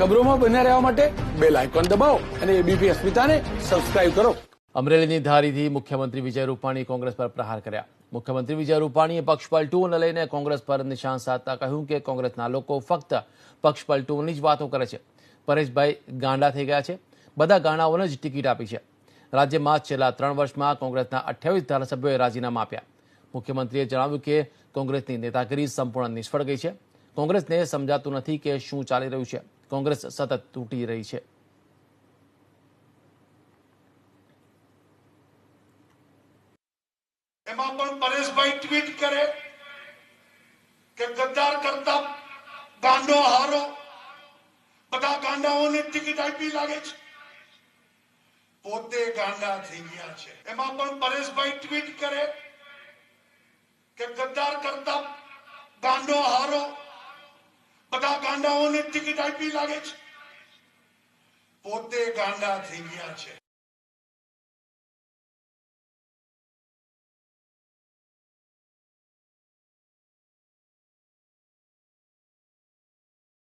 ખબરોમાં બન્યા રહેવા માટે બેલ આઇકોન દબાવો અને એબીપી અસ્મિતાને સબસ્ક્રાઇબ કરો. અમરેલીની ધારીથી મુખ્યમંત્રી વિજય રૂપાણી કોંગ્રેસ પર પ્રહાર કર્યા. મુખ્યમંત્રી વિજય રૂપાણીએ પક્ષ પલટુને લઈને કોંગ્રેસ પર નિશાન સાધતા કહ્યું કે કોંગ્રેસના લોકો ફક્ત પક્ષ પલટુની જ વાતો કરે છે. પરેશભાઈ ગાંડા થઈ ગયા છે. બધા ગાંડાઓને જ ટિકિટ આપી છે. રાજ્યમાં છેલ્લા 3 વર્ષમાં કોંગ્રેસના 28 ધારાસભ્યોએ રાજીનામા આપ્યા. મુખ્યમંત્રીએ જણાવ્યું કે કોંગ્રેસની નેતાગીરી સંપૂર્ણ નિષ્ફળ ગઈ છે. કોંગ્રેસને સમજાતું નથી કે શું ચાલી રહ્યું છે. કોંગ્રેસ સતત તૂટી રહી છે. એમાં પણ પરેશભાઈ ટ્વીટ કરે કે ગદ્દાર કરતા ગાંડો હારો, બધા ગાંડાઓને ટિકિટ આપી લાગે છે, પોતે ગાંડા થઈ ગયા છે. એમાં પણ પરેશભાઈ ટ્વીટ કરે કે ગદ્દાર કરતા ગાંડો હારો, બધા ગાંડાઓને ટિકિટ આપી લાગે છે, પોતે ગાંડા થઈ ગયા છે.